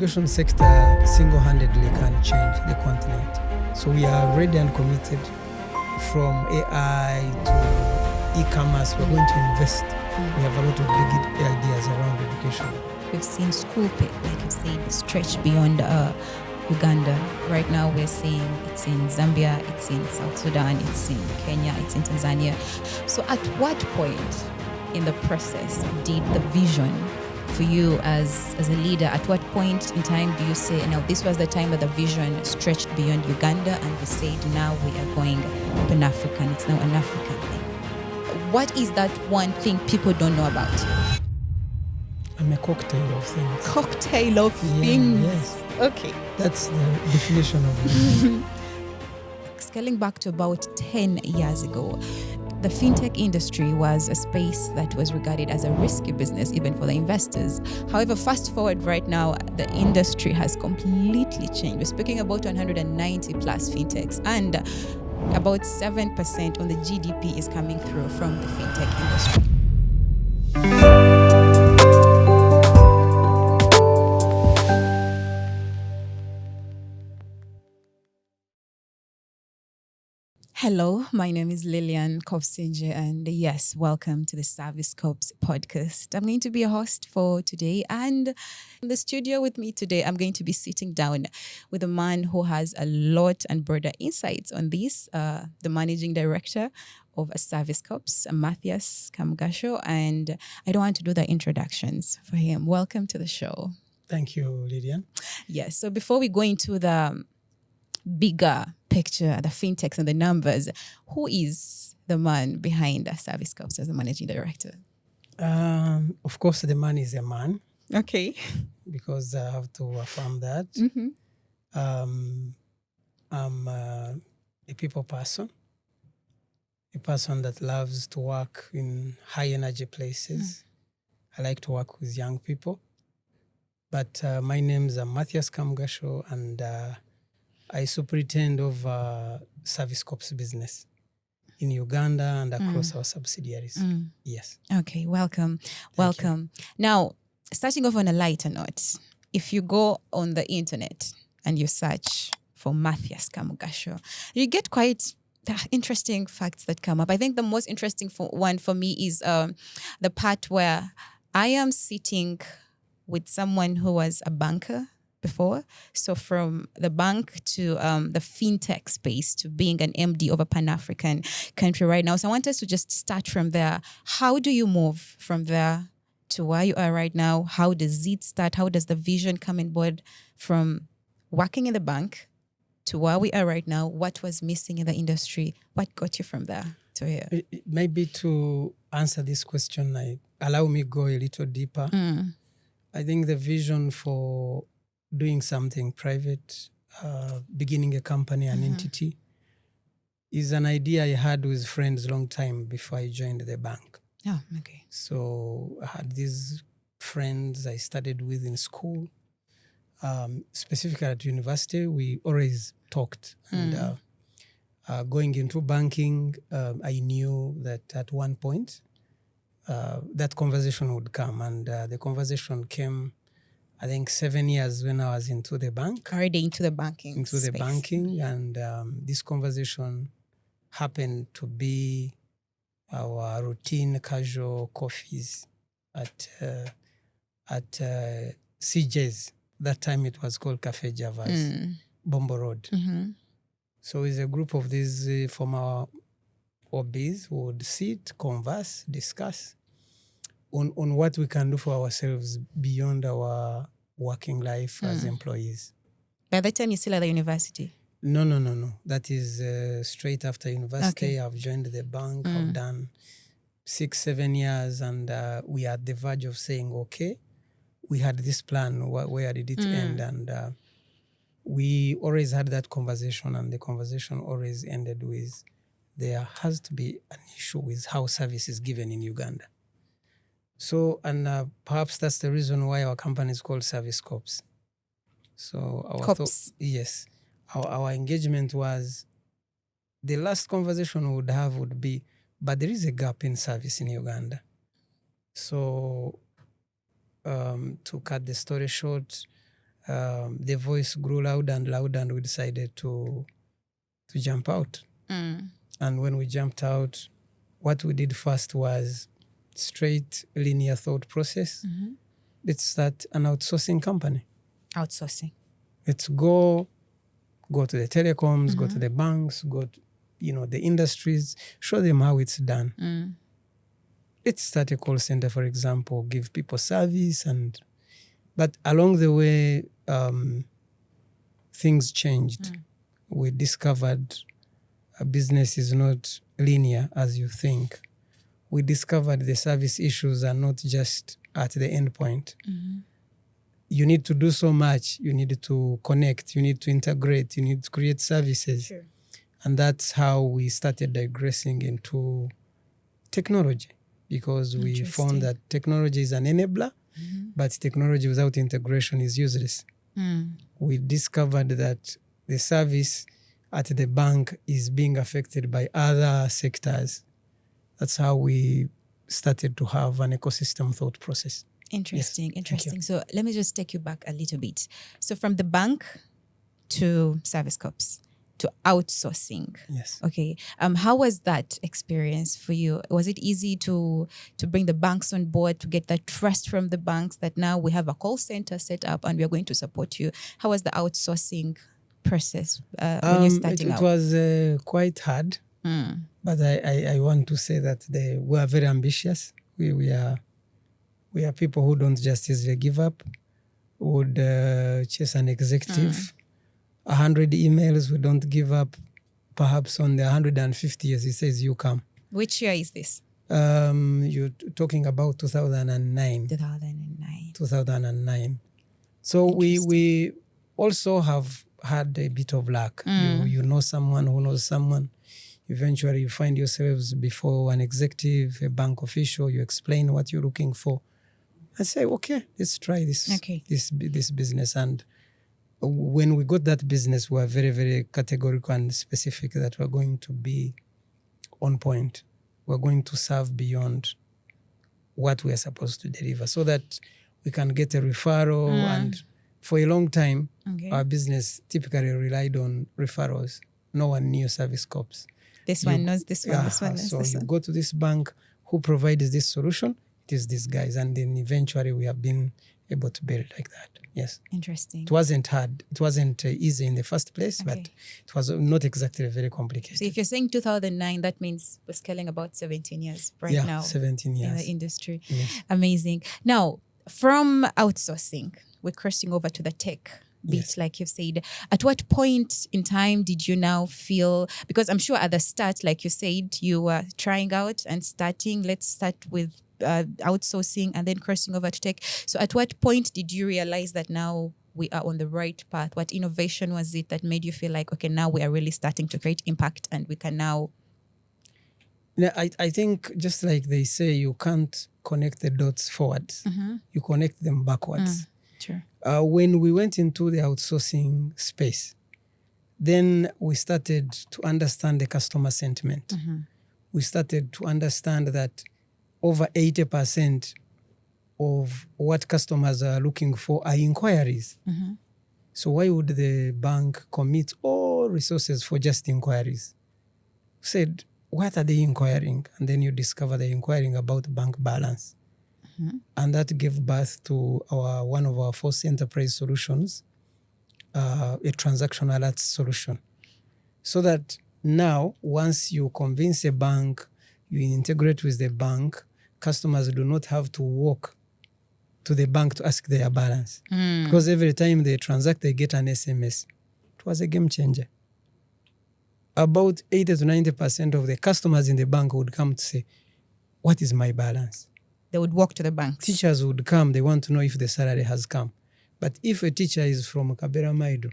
education sector single-handedly can change the continent. So we are ready and committed. From AI to e-commerce, we're going to invest. We have a lot of big ideas around education. We've seen school pay, like you said, stretch beyond Uganda. Right now we're seeing it's in Zambia, it's in South Sudan, it's in Kenya, it's in Tanzania. So at what point in the process did the vision for you as a leader, at what point in time do you say, now this was the time that the vision stretched beyond Uganda and we said now we are going Pan-African, it's now an African thing? What is that one thing people don't know about? I'm a cocktail of things. Cocktail of things. Yes. Okay. That's the definition of it. Scaling back to about 10 years ago, the fintech industry was a space that was regarded as a risky business, even for the investors. However, fast forward right now, the industry has completely changed. We're speaking about 190 plus fintechs, and about 7% on the GDP is coming through from the fintech industry. Hello, my name is Lilian Kobusingye, and yes, welcome to the Service Corps podcast. I'm going to be your host for today, and in the studio with me today, I'm going to be sitting down with a man who has a lot and broader insights on this, the managing director of a Service Corps, Mathias Kamugasho, and I don't want to do the introductions for him. Welcome to the show. Thank you, Lilian. Yes, so before we go into the bigger picture, the fintechs and the numbers, who is the man behind the Service Corps as the managing director? Of course, the man is a man. Okay. Because I have to affirm that. Mm-hmm. I'm a people person, a person that loves to work in high energy places. I like to work with young people. But my name is Mathias Kamugasho, and I superintend over Service Corps business in Uganda and across our subsidiaries. Yes. Okay, welcome. Welcome. Now, starting off on a lighter note, if you go on the internet and you search for Mathias Kamugasho, you get quite interesting facts that come up. I think the most interesting one for me is the part where I am sitting with someone who was a banker before. So from the bank to the fintech space to being an MD of a Pan-African country right now. So I want us to just start from there. How do you move from there to where you are right now? How does it start? How does the vision come on board from working in the bank to where we are right now? What was missing in the industry? What got you from there to here? Maybe to answer this question, allow me go a little deeper. I think the vision for doing something private, beginning a company, an entity, is an idea I had with friends long time before I joined the bank. Oh, okay. So I had these friends I studied with in school. Specifically at university, we always talked. And going into banking, I knew that at one point that conversation would come. And the conversation came, I think 7 years when I was into the bank. Already into the banking Into space. the banking. And this conversation happened to be our routine casual coffees at CJ's. That time it was called Cafe Java's, Bombo Road. So it's a group of these former hobbies who would sit, converse, discuss on what we can do for ourselves beyond our working life as employees. By the time you're still at the university? No. That is straight after university. Okay. I've joined the bank. I've done 6-7 years, and we are at the verge of saying, okay, we had this plan. Where did it end? And we always had that conversation, and the conversation always ended with, there has to be an issue with how service is given in Uganda. So, and perhaps that's the reason why our company is called Service Corps. So our yes, our engagement was, the last conversation we would have would be, but there is a gap in service in Uganda. So to cut the story short, the voice grew louder and louder, and we decided to jump out. And when we jumped out, what we did first was straight linear thought process. Let's start an outsourcing company. Outsourcing. Let's go to the telecoms, go to the banks, go to, the industries, show them how it's done. Let's start a call center, for example, give people service. But along the way, things changed. We discovered a business is not linear as you think. We discovered the service issues are not just at the end point. You need to do so much. You need to connect. You need to integrate. You need to create services. Sure. And that's how we started digressing into technology, because we found that technology is an enabler, but technology without integration is useless. We discovered that the service at the bank is being affected by other sectors. That's how we started to have an ecosystem thought process. Interesting. So let me just take you back a little bit. So from the bank to service corps to outsourcing. Yes. Okay. How was that experience for you? Was it easy to bring the banks on board, to get that trust from the banks that now we have a call center set up and we are going to support you? How was the outsourcing process when you're starting out? It was quite hard, but I want to say that we are very ambitious. We are people who don't just easily give up. We would chase an executive. 100 emails, we don't give up. Perhaps on the 150th, he says, you come. Which year is this? You're talking about 2009. 2009. So we also have had a bit of luck. You know someone who knows someone. Eventually you find yourselves before an executive, a bank official, you explain what you're looking for. I say, okay, let's try this business. And when we got that business, we were very, very categorical and specific that we're going to be on point. We're going to serve beyond what we are supposed to deliver so that we can get a referral. And for a long time, our business typically relied on referrals. No one knew service corps. This one knows this one, this one knows so this you one. go to this bank who provides this solution, it is these guys. And then eventually we have been able to build like that. Yes. Interesting. It wasn't hard. It wasn't easy in the first place, but it was not exactly very complicated. So if you're saying 2009, that means we're scaling about 17 years now. 17 years. In the industry. Yes. Amazing. Now, from outsourcing, we're crossing over to the tech bit, like you've said. At what point in time did you now feel, because I'm sure at the start, like you said, you were trying out and starting, let's start with outsourcing and then crossing over to tech. So at what point did you realize that now we are on the right path? What innovation was it that made you feel like, okay, now we are really starting to create impact and we can now... I think just like they say, you can't connect the dots forwards. You connect them backwards. Sure. When we went into the outsourcing space, then we started to understand the customer sentiment. We started to understand that over 80% of what customers are looking for are inquiries. So why would the bank commit all resources for just inquiries? We said, what are they inquiring? And then you discover they're inquiring about bank balance. And that gave birth to one of our first enterprise solutions, a transaction alert solution. So that now, once you convince a bank, you integrate with the bank, customers do not have to walk to the bank to ask their balance. Because every time they transact, they get an SMS. It was a game changer. About 80 to 90% of the customers in the bank would come to say, what is my balance? They would walk to the bank. Teachers would come, they want to know if the salary has come. But if a teacher is from Kabera Maido,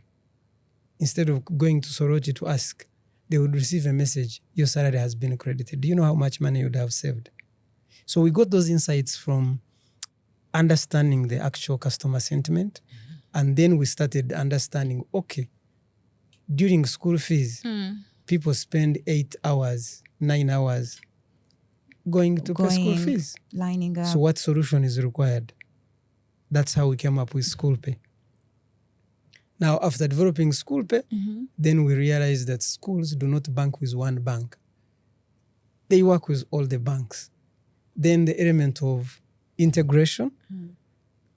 instead of going to Soroti to ask, they would receive a message, your salary has been credited. Do you know how much money you would have saved? So we got those insights from understanding the actual customer sentiment. And then we started understanding, okay, during school fees, people spend 8 hours, 9 hours going to pay school fees. Lining up. So what solution is required? That's how we came up with school pay. Now, after developing school pay, then we realized that schools do not bank with one bank. They work with all the banks. Then the element of integration,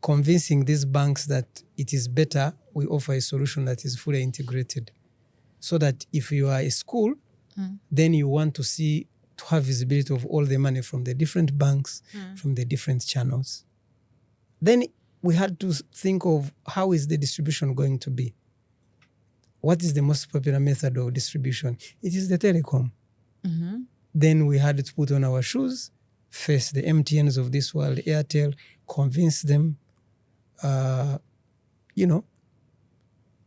convincing these banks that it is better we offer a solution that is fully integrated. So that if you are a school, then you want to have visibility of all the money from the different banks, from the different channels. Then we had to think of how is the distribution going to be? What is the most popular method of distribution? It is the telecom. Then we had to put on our shoes, face the MTNs of this world, Airtel, convince them,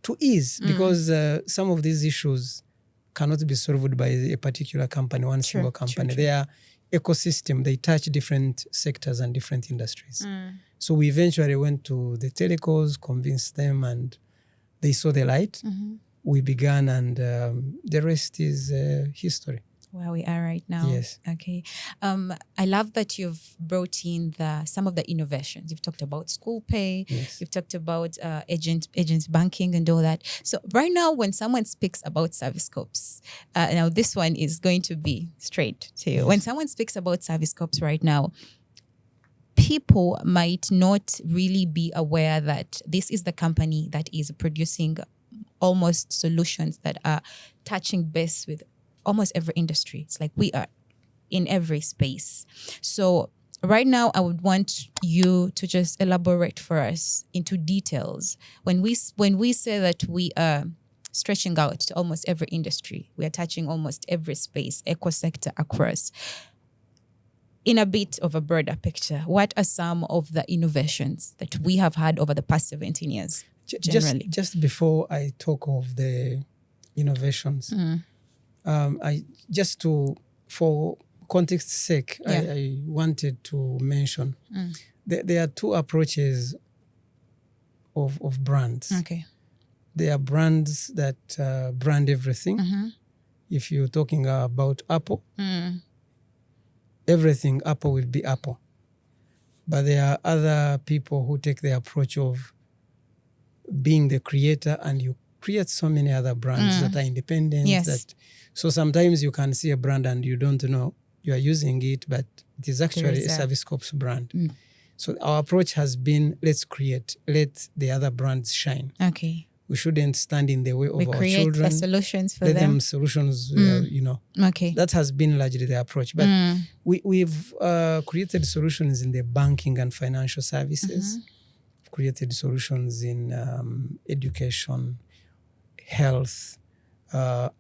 to ease, because some of these issues cannot be solved by a particular company, one single company. They are ecosystem. They touch different sectors and different industries. So we eventually went to the telecos, convinced them, and they saw the light. We began, and the rest is history. Where we are right now. Yes. Okay. I love that you've brought in some of the innovations. You've talked about school pay. Yes. You've talked about agents banking and all that. So right now, when someone speaks about service corps, now this one is going to be straight to you. Yes. When someone speaks about service corps right now, people might not really be aware that this is the company that is producing almost solutions that are touching base with almost every industry. It's like we are in every space. So right now, I would want you to just elaborate for us into details. When we say that we are stretching out to almost every industry, we are touching almost every space, eco sector across. In a bit of a broader picture, what are some of the innovations that we have had over the past 17 years? Generally? Just before I talk of the innovations, for context's sake, I wanted to mention there are two approaches of brands. Okay. There are brands that brand everything. If you're talking about Apple, everything Apple will be Apple. But there are other people who take the approach of being the creator, and you create so many other brands that are independent. Yes. So sometimes you can see a brand and you don't know you are using it, but it is actually a service corps brand. So our approach has been, let the other brands shine. Okay. We shouldn't stand in the way of our children. We create the solutions for let them. Solutions, Okay. That has been largely the approach. But we've created solutions in the banking and financial services. Created solutions in education, health,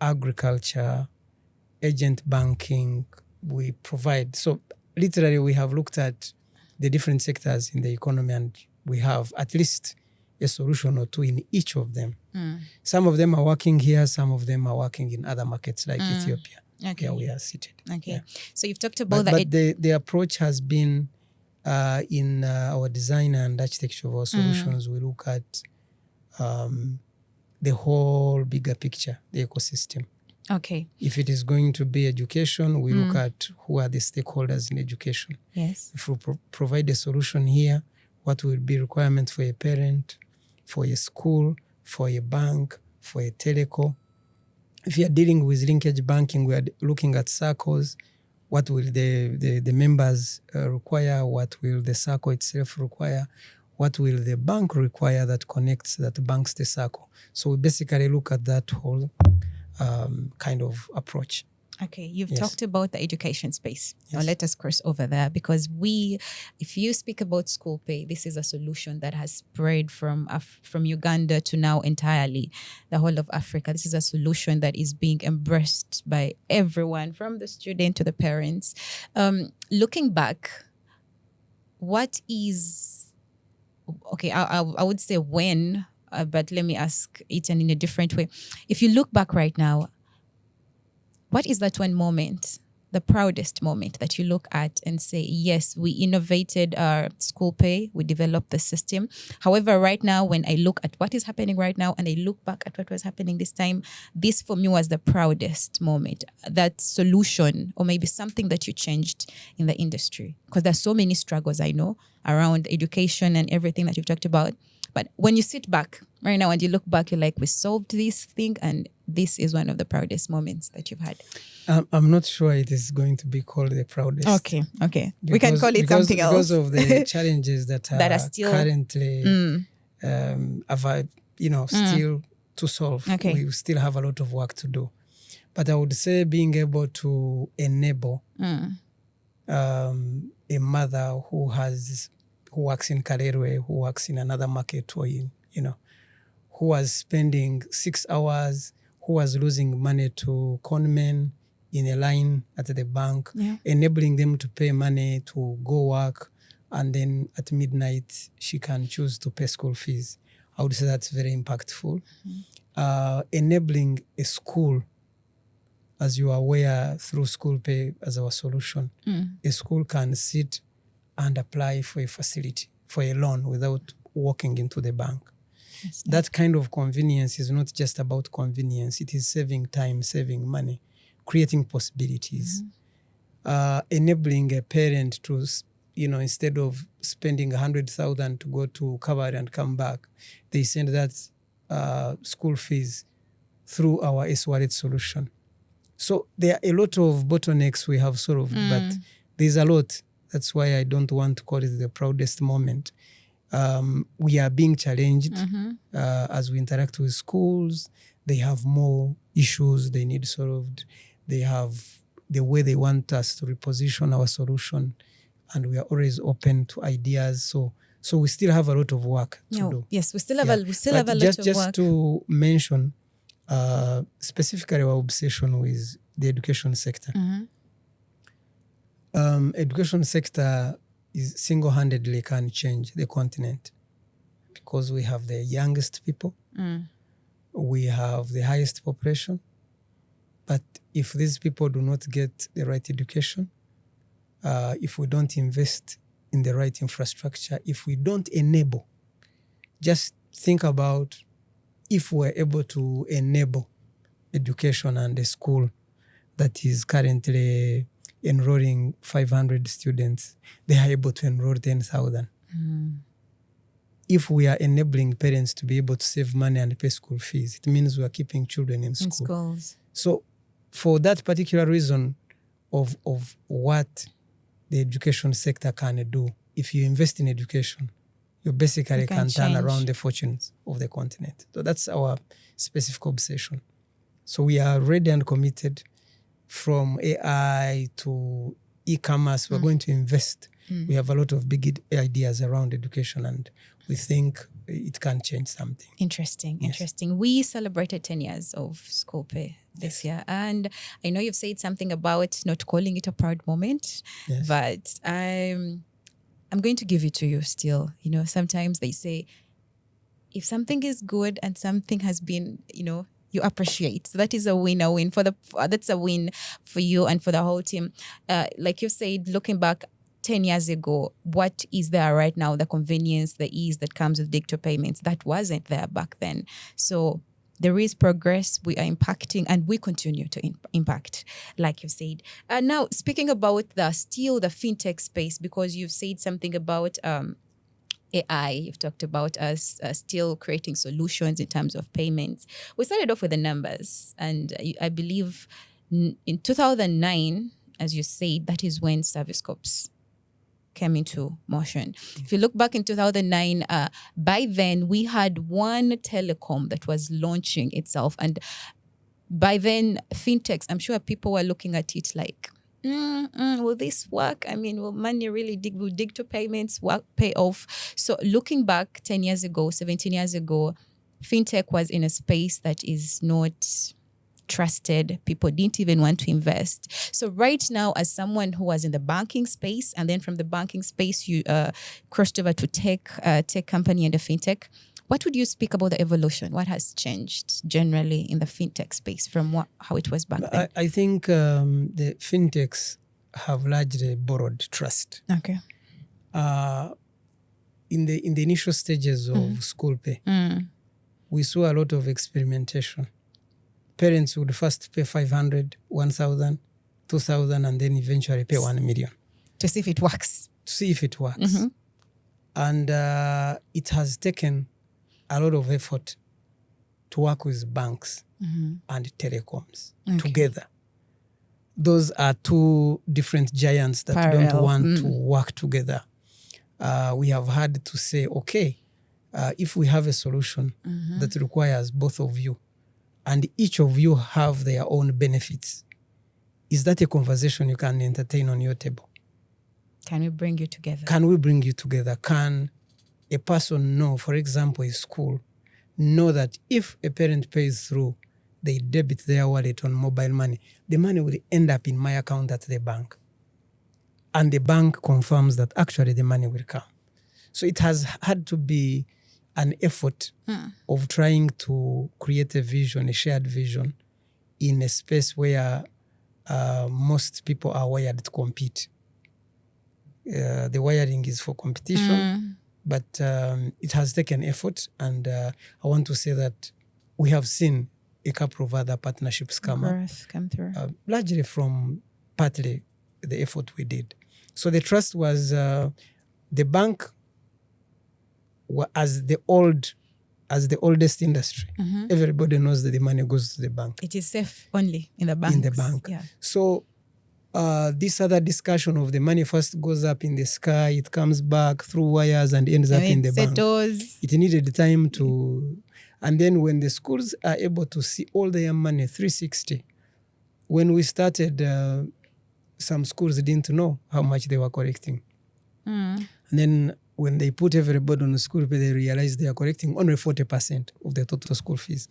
agriculture, agent banking. We provide. So literally we have looked at the different sectors in the economy, and we have at least a solution or two in each of them. Some of them are working here, some of them are working in other markets like Ethiopia. Okay. Where we are seated. Okay. Yeah. So you've talked about but the approach has been in our design and architecture of our solutions, we look at the whole bigger picture, the ecosystem. Okay. If it is going to be education, we look at who are the stakeholders in education. Yes. If we provide a solution here, what will be requirements for a parent, for a school, for a bank, for a teleco. If you are dealing with linkage banking, we are looking at circles. What will the members require? What will the circle itself require? What will the bank require that banks the circle? So we basically look at that whole kind of approach. Okay, you've talked about the education space. Yes. Now let us cross over there, because if you speak about school pay, this is a solution that has spread from Uganda to now entirely the whole of Africa. This is a solution that is being embraced by everyone, from the student to the parents. Looking back, what is, okay, I would say when, but let me ask it in a different way. If you look back right now, what is that one moment, the proudest moment that you look at and say, yes, we innovated our school pay, we developed the system. However, right now, when I look at what is happening right now and I look back at what was happening this time, this for me was the proudest moment, that solution, or maybe something that you changed in the industry. Because there's so many struggles I know around education and everything that you've talked about. But when you sit back right now and you look back, you're like, we solved this thing, and this is one of the proudest moments that you've had. I'm not sure it is going to be called the proudest. Okay. We can call it something else. Because of the challenges that are still currently still to solve. Okay. We still have a lot of work to do. But I would say being able to enable a mother who works in Karerwe, who works in another market, or who was spending 6 hours, who was losing money to conmen in a line at the bank, enabling them to pay money to go work, and then at midnight she can choose to pay school fees. I would say that's very impactful. Enabling a school, as you are aware, through School Pay as our solution, a school can sit and apply for a facility, for a loan, without walking into the bank. That kind of convenience is not just about convenience. It is saving time, saving money, creating possibilities, enabling a parent to, instead of spending 100,000 to go to Kabari and come back, they send that school fees through our S-Wallet solution. So there are a lot of bottlenecks we have solved, but there's a lot. That's why I don't want to call it the proudest moment. We are being challenged as we interact with schools. They have more issues they need solved. They have the way they want us to reposition our solution, and we are always open to ideas. So we still have a lot of work to do. Yes, we still have a lot of work. Just to mention specifically our obsession with the education sector. Education sector is single-handedly can change the continent, because we have the youngest people, we have the highest population. But if these people do not get the right education, if we don't invest in the right infrastructure, if we don't enable, just think about if we're able to enable education and a school that is currently enrolling 500 students, they are able to enroll 10,000. If we are enabling parents to be able to save money and pay school fees, it means we are keeping children in school. Schools. So for that particular reason of what the education sector can do, if you invest in education, you basically can turn around the fortunes of the continent. So that's our specific obsession. So we are ready and committed. From AI to e-commerce, we're going to invest. We have a lot of big ideas around education, and we think it can change something. Interesting. We celebrated 10 years of School Pay this year, and I know you've said something about not calling it a proud moment, but I'm going to give it to you still. Sometimes they say if something is good and something has been, you appreciate. So that is a win that's a win for you and for the whole team. Like you said, looking back 10 years ago, what is there right now? The convenience, the ease that comes with digital payments, that wasn't there back then. So there is progress. We are impacting, and we continue to impact, like you said. Now, speaking about the fintech space, because you've said something about AI, you've talked about us still creating solutions in terms of payments. We started off with the numbers, and I believe in 2009, as you said, that is when Service Corps came into motion. If you look back in 2009, by then we had one telecom that was launching itself, and by then fintechs, I'm sure people were looking at it like, will this work? I mean, will money really will digital payments pay off? So looking back 10 years ago, 17 years ago, fintech was in a space that is not trusted. People didn't even want to invest. So right now, as someone who was in the banking space, and then from the banking space, you crossed over to tech company and the fintech, what would you speak about the evolution? What has changed generally in the fintech space from how it was back then? I think the fintechs have largely borrowed trust. Okay. In the initial stages of School Pay, we saw a lot of experimentation. Parents would first pay 500, 1,000, 2,000, and then eventually pay 1 million. To see if it works. And it has taken a lot of effort to work with banks and telecoms together. Those are two different giants that don't want to work together. We have had to say, okay, if we have a solution that requires both of you, and each of you have their own benefits, is that a conversation you can entertain on your table? Can we bring you together? Can we bring you together? Can a person know, for example, a school, know that if a parent pays through, they debit their wallet on mobile money, the money will end up in my account at the bank. And the bank confirms that actually the money will come. So it has had to be an effort of trying to create a vision, a shared vision, in a space where most people are wired to compete. The wiring is for competition, but it has taken effort. And I want to say that we have seen a couple of other partnerships come through. Largely from partly the effort we did. So the trust was the bank as the oldest industry. Everybody knows that the money goes to the bank. It is safe only in the bank. In the bank. Yeah. So this other discussion of the money first goes up in the sky, it comes back through wires and ends up in the bank. It needed time to... And then when the schools are able to see all their money 360, when we started, some schools didn't know how much they were collecting. And then when they put everybody on the school pay, they realized they are collecting only 40% of the total school fees.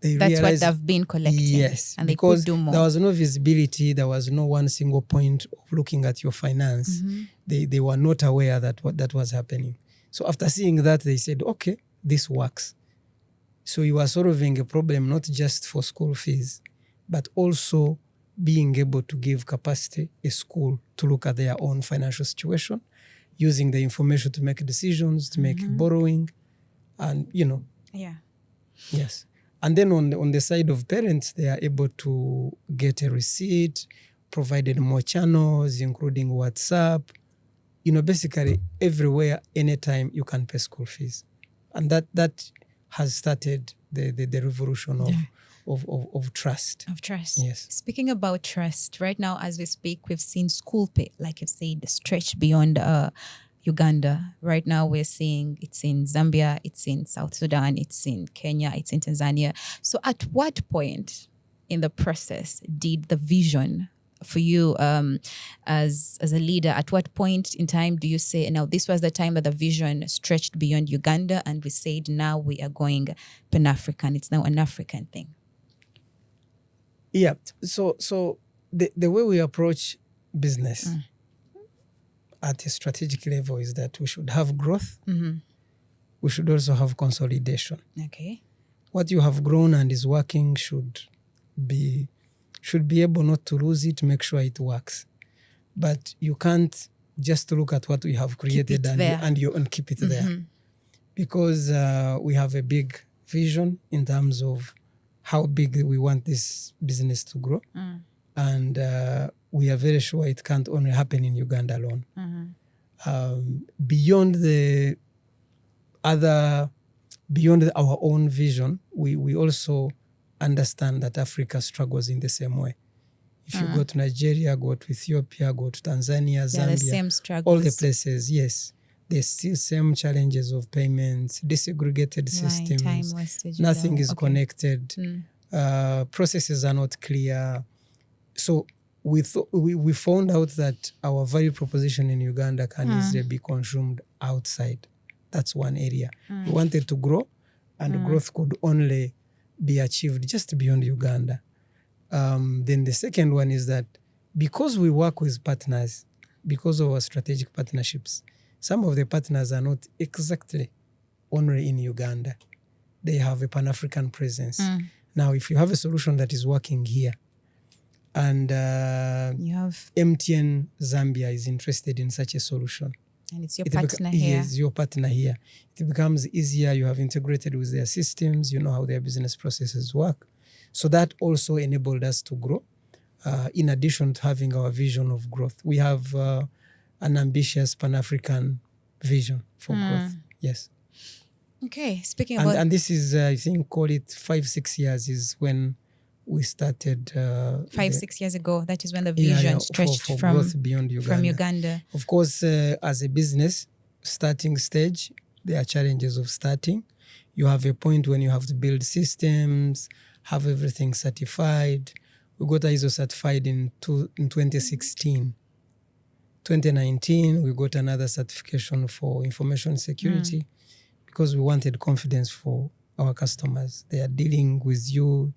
That's what they've been collecting. Yes, and they could do more. There was no visibility. There was no one single point of looking at your finance. They were not aware that that was happening. So after seeing that, they said, okay, this works. So you are solving a problem not just for school fees, but also being able to give capacity a school to look at their own financial situation, using the information to make decisions, to make borrowing, and Yeah. Yes. And then on the side of parents, they are able to get a receipt, provided more channels, including WhatsApp. Basically everywhere, anytime you can pay school fees. And that has started the revolution of trust. Of trust. Yes. Speaking about trust, right now as we speak, we've seen school pay, like you've said, stretch beyond Uganda. Right now we're seeing it's in Zambia, it's in South Sudan, it's in Kenya, it's in Tanzania. So at what point in the process did the vision for you as a leader, at what point in time do you say, now this was the time that the vision stretched beyond Uganda and we said now we are going Pan-African, it's now an African thing? Yeah, so the way we approach business at a strategic level is that we should have growth. We should also have consolidation. Okay. What you have grown and is working should be able not to lose it, make sure it works. But you can't just look at what we have created and keep it there. Because we have a big vision in terms of how big we want this business to grow. And we are very sure it can't only happen in Uganda alone. Beyond our own vision, we also understand that Africa struggles in the same way. If you go to Nigeria, go to Ethiopia, go to Tanzania, Zambia, the same struggles. All the places, yes. There's still same challenges of payments, disaggregated systems. Time wastage, nothing is connected. Processes are not clear. So we found out that our value proposition in Uganda can easily be consumed outside. That's one area. We wanted to grow, and growth could only be achieved just beyond Uganda. Then the second one is that because we work with partners, because of our strategic partnerships, some of the partners are not exactly only in Uganda. They have a Pan-African presence. Now, if you have a solution that is working here, and you have MTN Zambia is interested in such a solution, and it's your partner here. Yes, your partner here. It becomes easier. You have integrated with their systems. You know how their business processes work. So that also enabled us to grow. In addition to having our vision of growth, we have an ambitious Pan-African vision for growth. Yes. Okay, speaking about... And this is, I think, call it 5-6 years is when we started. 5-6 years ago, that is when the vision stretched for from growth beyond Uganda. From Uganda. Of course, as a business, starting stage, there are challenges of starting. You have a point when you have to build systems, have everything certified. We got ISO certified in 2016. 2019, we got another certification for information security because we wanted confidence for our customers. They are dealing with you.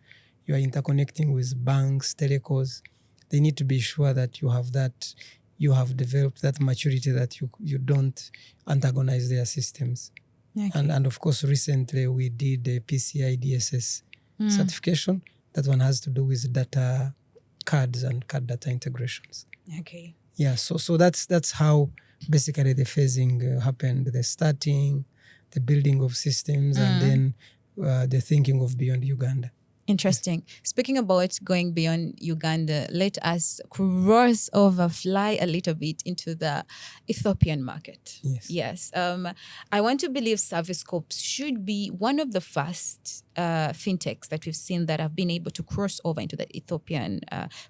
You are interconnecting with banks, telecos. They need to be sure that you have that, you have developed that maturity that you don't antagonize their systems. Okay. And of course, recently we did a PCI DSS certification. That one has to do with data cards and card data integrations. Okay. Yeah, so that's how basically the phasing happened. The starting, the building of systems, and then the thinking of beyond Uganda. Interesting. Speaking about going beyond Uganda, let us cross over, fly a little bit into the Ethiopian market. Yes. I want to believe Servicecorp should be one of the first fintechs that we've seen that have been able to cross over into the Ethiopian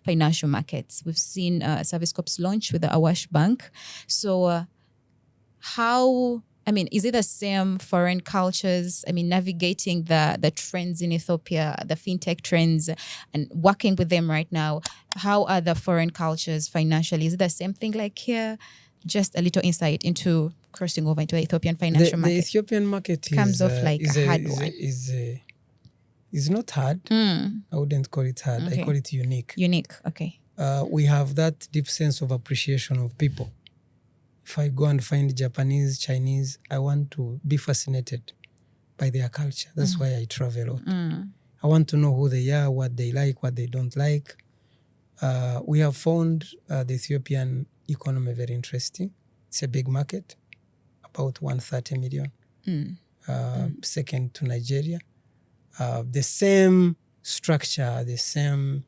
financial markets. We've seen Servicecorp's launch with the Awash Bank. So is it the same foreign cultures? Navigating the trends in Ethiopia, the fintech trends, and working with them right now. How are the foreign cultures financially? Is it the same thing like here? Just a little insight into crossing over into the Ethiopian financial market. The Ethiopian market comes off like a hard one. Is not hard. I wouldn't call it hard. Okay. I call it unique. Unique, okay. We have that deep sense of appreciation of people. If I go and find Japanese, Chinese, I want to be fascinated by their culture. That's why I travel a lot. I want to know who they are, what they like, what they don't like. We have found the Ethiopian economy very interesting. It's a big market, about 130 million. Second to Nigeria. The same structure, the same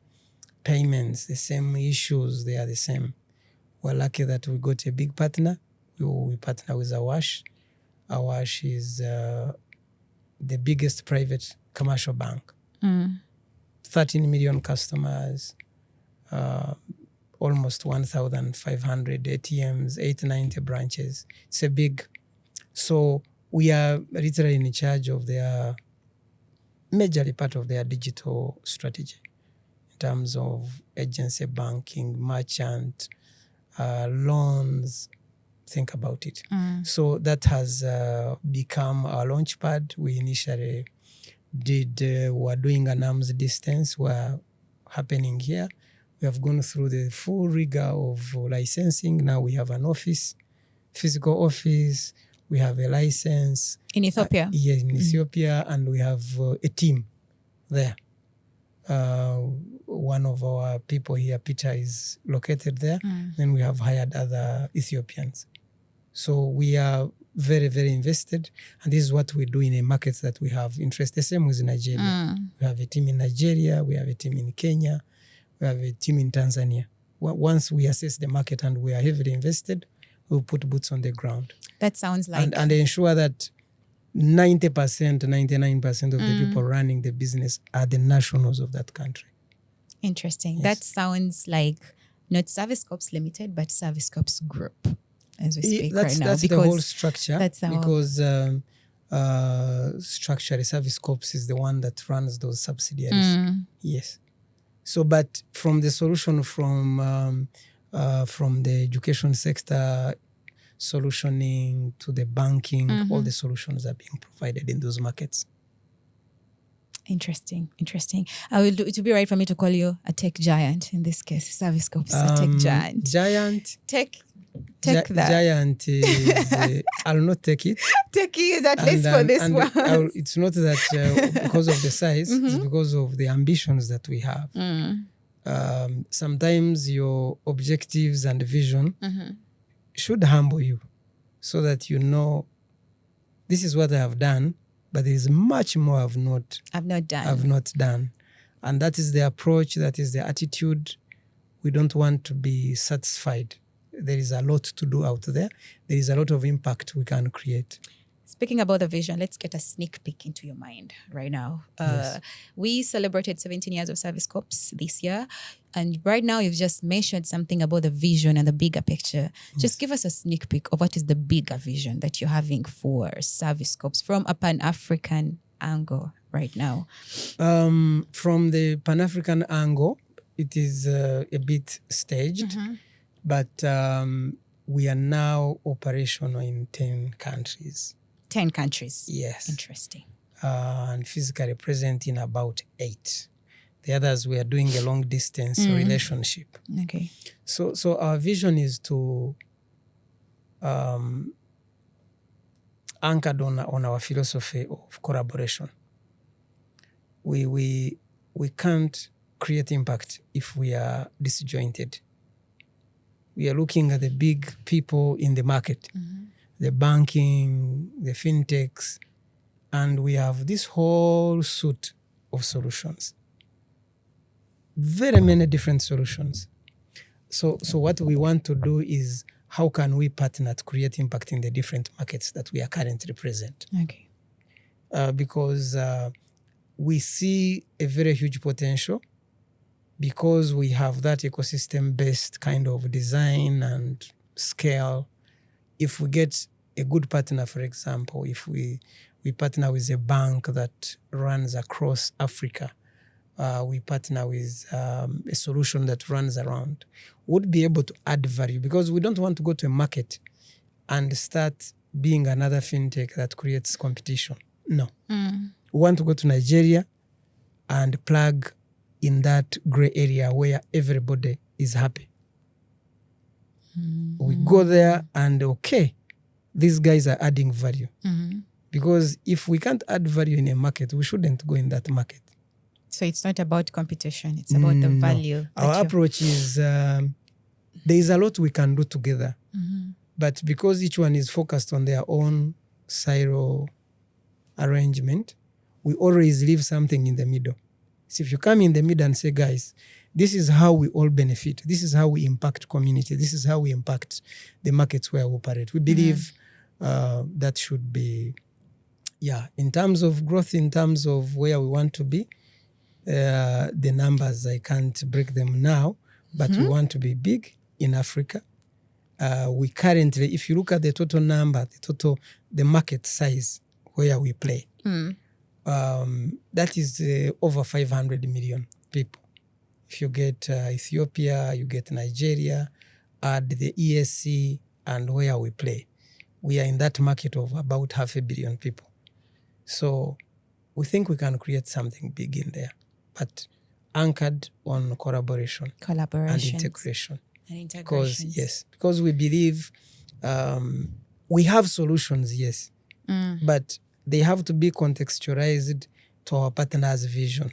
payments, the same issues, they are the same. We're lucky that we got a big partner. We partner with Awash. Awash is the biggest private commercial bank. 13 million customers, almost 1,500 ATMs, 890 branches. It's a big... So we are literally in charge of their... majorly part of their digital strategy in terms of agency banking, merchant, loans. Think about it. So that has become our launch pad. We initially were doing an arm's distance. We're happening here. We have gone through the full rigor of licensing. Now we have an office, physical office. We have a license. In Ethiopia? Yes, in Ethiopia. And we have a team there. One of our people here, Peter, is located there. Then we have hired other Ethiopians. So we are very, very invested. And this is what we do in a market that we have interest. The same with Nigeria. We have a team in Nigeria. We have a team in Kenya. We have a team in Tanzania. Once we assess the market and we are heavily invested, we'll put boots on the ground. That sounds like... And ensure that 90%, 99% of the people running the business are the nationals of that country. Interesting. Yes. That sounds like not Servicecorp Limited, but Servicecorp Group, as we speak right now. That's the whole structure. Because structurally, Servicecorp is the one that runs those subsidiaries. Yes. So, but from the solution from the education sector, solutioning to the banking, all the solutions are being provided in those markets. Interesting. It would be right for me to call you a tech giant in this case. Servicecorp is a tech giant. Tech that. Giant is, I'll not take it. Techie is at least for this one. It's not that because of the size, it's because of the ambitions that we have. Sometimes your objectives and vision should humble you so that you know this is what I have done, but there is much more I've not done. And that is the approach, that is the attitude. We don't want to be satisfied. There is a lot to do out there. There is a lot of impact we can create. Speaking about the vision, let's get a sneak peek into your mind right now. Yes. We celebrated 17 years of Service Corps this year. And right now, you've just mentioned something about the vision and the bigger picture. Just give us a sneak peek of what is the bigger vision that you're having for Service Corps from a Pan-African angle right now. From the Pan-African angle, it is a bit staged, but we are now operational in 10 countries. 10 countries. Yes. Interesting. And physically present in about 8. The others, we are doing a long distance relationship. Okay. So our vision is to anchored on our philosophy of collaboration. We can't create impact if we are disjointed. We are looking at the big people in the market, the banking, the fintechs, and we have this whole suite of solutions. Very many different solutions. So what we want to do is how can we partner to create impact in the different markets that we are currently present? Okay. Because we see a very huge potential because we have that ecosystem-based kind of design and scale. If we get a good partner, for example, if we partner with a bank that runs across Africa, we partner with a solution that runs around, would be able to add value because we don't want to go to a market and start being another fintech that creates competition. No. We want to go to Nigeria and plug in that gray area where everybody is happy. We go there and, okay, these guys are adding value. Because if we can't add value in a market, we shouldn't go in that market. So it's not about competition, it's about the value. Our approach is there is a lot we can do together. But because each one is focused on their own silo arrangement, we always leave something in the middle. So if you come in the middle and say, guys, this is how we all benefit. This is how we impact community. This is how we impact the markets where we operate. We believe that should be, in terms of growth, in terms of where we want to be, the numbers, I can't break them now, but we want to be big in Africa. We currently, if you look at the total number, the market size where we play, that is over 500 million people. If you get Ethiopia, you get Nigeria, add the ESC and where we play, we are in that market of about 500 million people. So we think we can create something big in there, but anchored on collaboration and integration. Because we believe we have solutions, yes, but they have to be contextualized to our partner's vision.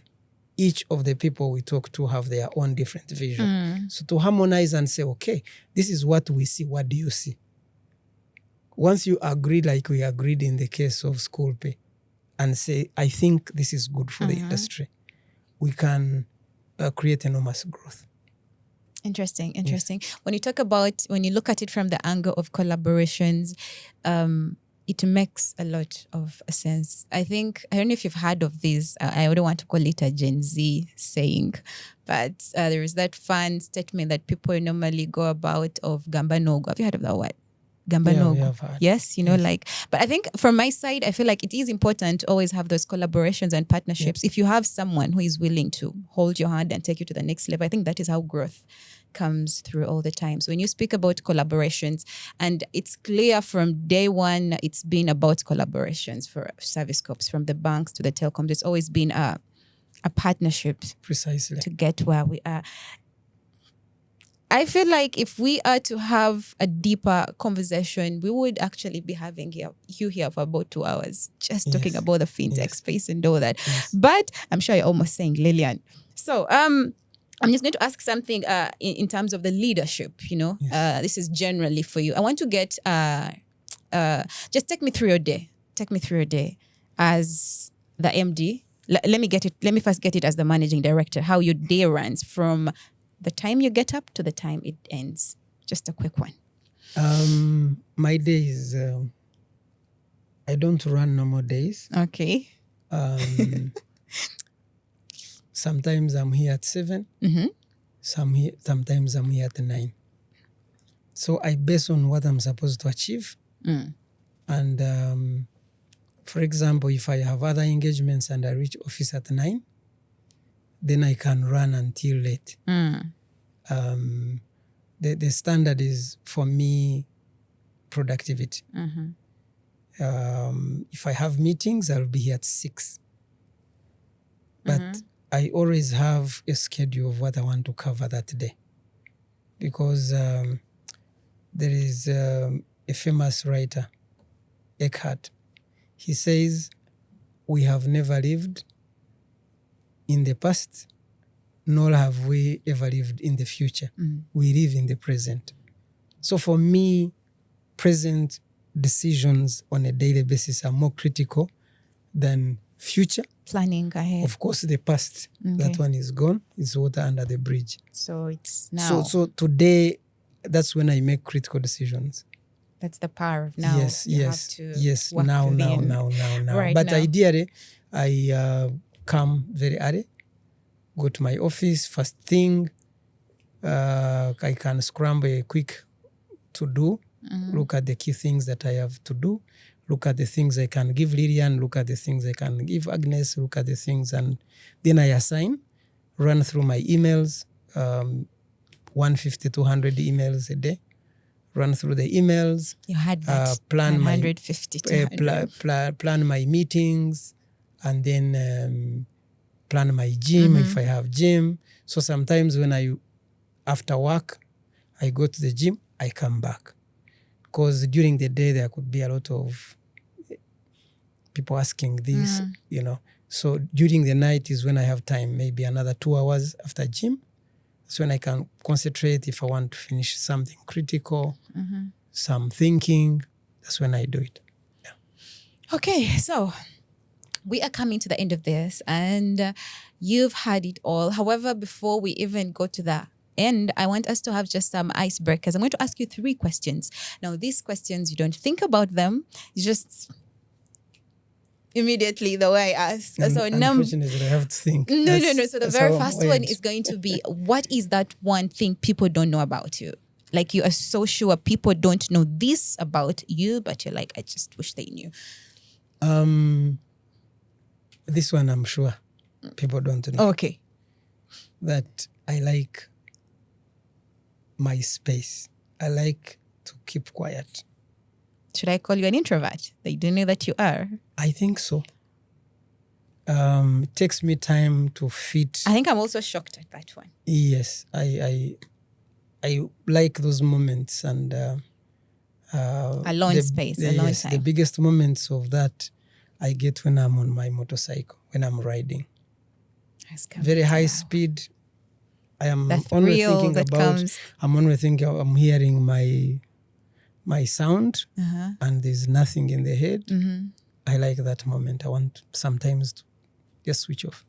Each of the people we talk to have their own different vision. So to harmonize and say, okay, this is what we see, what do you see? Once you agree, like we agreed in the case of school pay, and say, I think this is good for the industry, we can create enormous growth. Interesting. Yes. When you look at it from the angle of collaborations, it makes a lot of sense. I don't know if you've heard of this. I don't want to call it a Gen Z saying, but there is that fun statement that people normally go about of Gamba Nogo. Have you heard of that word? Gamba Nogo. Yes, but I think from my side, I feel like it is important to always have those collaborations and partnerships. If you have someone who is willing to hold your hand and take you to the next level, I think that is how growth comes through all the time. So when you speak about collaborations, and it's clear from day one, it's been about collaborations for Service Corps, from the banks to the telecoms. It's always been a partnership precisely to get where we are. I feel like if we are to have a deeper conversation, we would actually be having you here for about 2 hours, just talking about the fintech space and all that. But I'm sure you're almost saying Lilian. So I'm just going to ask something in terms of the leadership, this is generally for you. I want to get, just take me through your day. Take me through your day as the MD. Let me first get it as the managing director, how your day runs from the time you get up to the time it ends. Just a quick one. My day is I don't run normal days. Okay. Sometimes I'm here at 7. Sometimes I'm here at 9. So I base on what I'm supposed to achieve. And for example, if I have other engagements and I reach office at 9, then I can run until late. The standard is, for me, productivity. If I have meetings, I'll be here at 6. But I always have a schedule of what I want to cover that day. Because there is a famous writer, Eckhart. He says, we have never lived in the past, nor have we ever lived in the future. We live in the present. So for me, present decisions on a daily basis are more critical than future. Planning ahead. Of course, the past, that one is gone. It's water under the bridge. So it's now. So today, that's when I make critical decisions. That's the power of now. Yes. Now. Right, but now. ideally, I come very early, go to my office, first thing. I can scramble a quick to-do, look at the key things that I have to do, look at the things I can give Lilian, look at the things I can give Agnes, look at the things, and then I assign, run through my emails, 150, 200 emails a day, run through the emails. You had that, plan 150 to plan my meetings, and then plan my gym if I have gym. So sometimes when after work, I go to the gym, I come back. Because during the day, there could be a lot of people asking this, So during the night is when I have time, maybe another 2 hours after gym. That's when I can concentrate if I want to finish something critical, some thinking. That's when I do it. Yeah. Okay, so we are coming to the end of this, and you've had it all. However, before we even go to the end, I want us to have just some icebreakers. I'm going to ask you 3 questions. Now, these questions, you don't think about them. You just immediately the way I ask. Unfortunately, I have to think. No. So the very first one is going to be, what is that one thing people don't know about you? Like, you are so sure people don't know this about you, but you're like, I just wish they knew. This one I'm sure people don't know. Okay. That I like my space. I like to keep quiet. Should I call you an introvert? They don't know that you are. I think so. It takes me time to fit. I think I'm also shocked at that one. Yes, I like those moments, and alone space, alone time. The biggest moments of that I get when I'm on my motorcycle, when I'm riding. Very high speed. I'm only thinking about. I'm only thinking. I'm hearing my sound, and there's nothing in the head. I like that moment. I want sometimes to just switch off.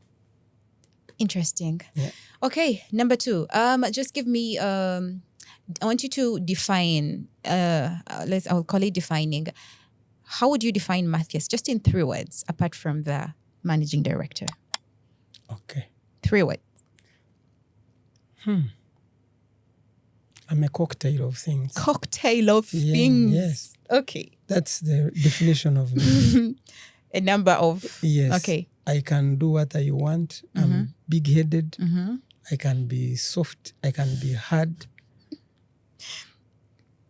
Interesting. Yeah. Okay, number 2. Just give me. I want you to define. I'll call it defining. How would you define Mathias? Just in 3 words, apart from the managing director. Okay. 3 words. I'm a cocktail of things. Cocktail of things. Yes. Okay. That's the definition of me. A number of. Yes. Okay. I can do what I want. I'm big-headed. I can be soft. I can be hard.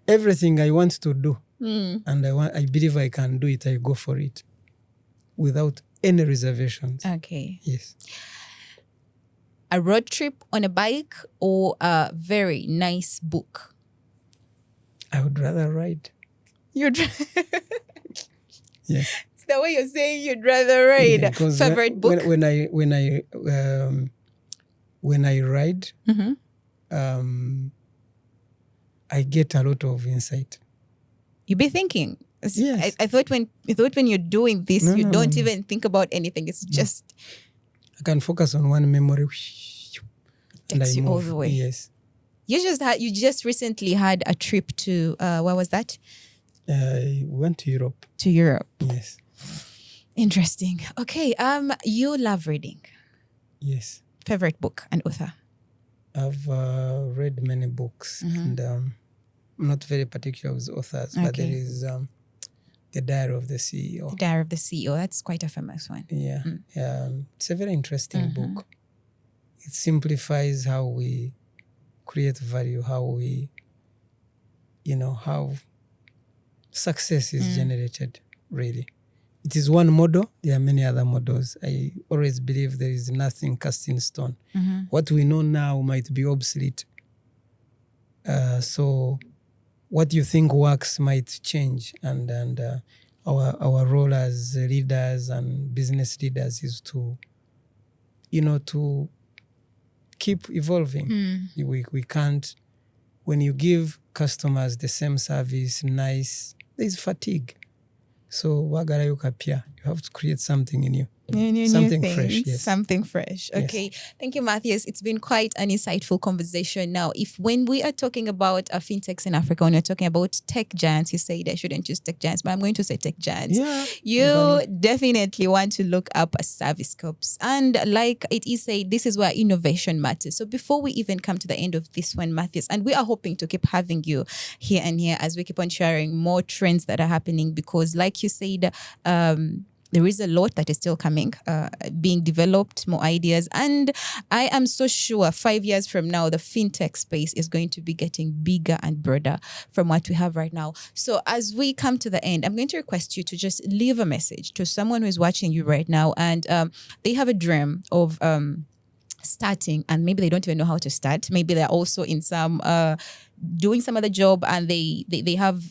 Everything I want to do, and I believe I can do it, I go for it without any reservations. Okay. Yes. A road trip on a bike or a very nice book? I would rather ride. You'd Yeah. It's the way you're saying you'd rather ride. Yeah, favorite book? When I ride, I get a lot of insight. You be thinking. Yes. I thought when you're doing this, you don't even think about anything. It's just I can focus on one memory. And takes I you move. all the way. Yes. You just recently had a trip to where was that? I went to Europe. To Europe. Yes. Interesting. Okay. You love reading. Yes. Favorite book and author? I've read many books, and I'm not very particular with authors, but there is The Diary of the CEO. The Diary of the CEO. That's quite a famous one. Yeah. It's a very interesting book. It simplifies how we create value, how we, how success is generated, really. It is one model. There are many other models. I always believe there is nothing cast in stone. What we know now might be obsolete. So what you think works might change. And our role as leaders and business leaders is to, to keep evolving. We can't, when you give customers the same service, nice, there's fatigue. So you have to create something in you. Something fresh, yes. Something fresh. Okay. Yes. Thank you, Mathias. It's been quite an insightful conversation. Now, when we are talking about fintechs in Africa, when we're talking about tech giants, you say I shouldn't use tech giants, but I'm going to say tech giants. Yeah. You definitely want to look up Service Corps. And like it is said, this is where innovation matters. So before we even come to the end of this one, Mathias, and we are hoping to keep having you here and here as we keep on sharing more trends that are happening, because like you said, there is a lot that is still coming, being developed, more ideas. And I am so sure 5 years from now, the fintech space is going to be getting bigger and broader from what we have right now. So as we come to the end, I'm going to request you to just leave a message to someone who is watching you right now, and they have a dream of starting, and maybe they don't even know how to start. Maybe they're also in some doing some other job, and they have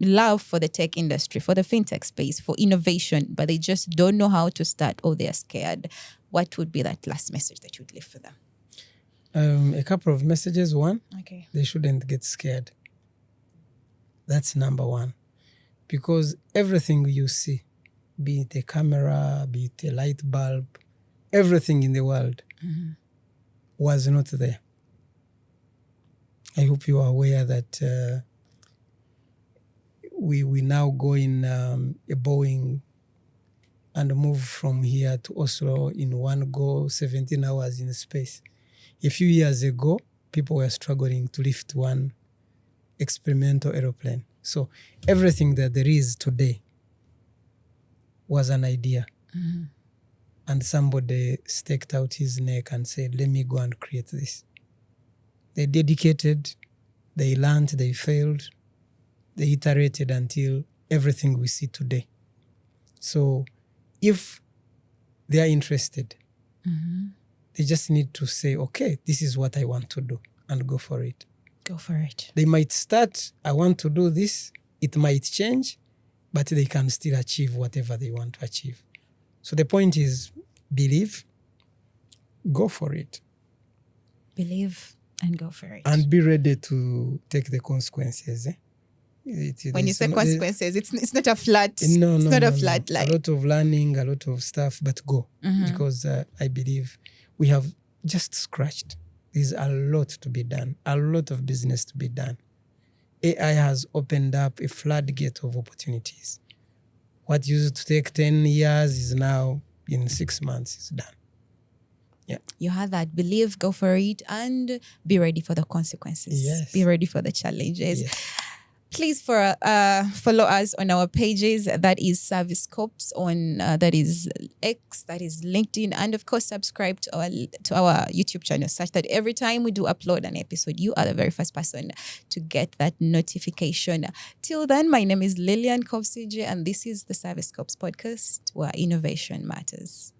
love for the tech industry, for the fintech space, for innovation, but they just don't know how to start, or they're scared. What would be that last message that you would leave for them? A couple of messages. One, okay, they shouldn't get scared. That's number one. Because everything you see, be it a camera, be it a light bulb, everything in the world was not there. I hope you are aware that we now go in a Boeing and move from here to Oslo in one go, 17 hours in space. A few years ago, people were struggling to lift one experimental aeroplane. So everything that there is today was an idea. And somebody staked out his neck and said, let me go and create this. They dedicated, they learned, they failed, they iterated until everything we see today. So if they are interested, they just need to say, okay, this is what I want to do, and go for it. Go for it. They might start, I want to do this. It might change, but they can still achieve whatever they want to achieve. So the point is, believe, go for it. Believe and go for it. And be ready to take the consequences. When you say consequences, it's not a flat. No, it's not a no. flat line. A lot of learning, a lot of stuff, but go, because I believe we have just scratched. There's a lot to be done, a lot of business to be done. AI has opened up a floodgate of opportunities. What used to take 10 years is now in 6 months is done. Yeah. You have that. Believe, go for it, and be ready for the consequences. Yes. Be ready for the challenges. Yes. Please follow us on our pages. That is Service Corps on that is X, that is LinkedIn, and of course subscribe to our YouTube channel, such that every time we do upload an episode, you are the very first person to get that notification. Till then, my name is Lilian Kobusingye, and this is the Service Corps podcast, where innovation matters.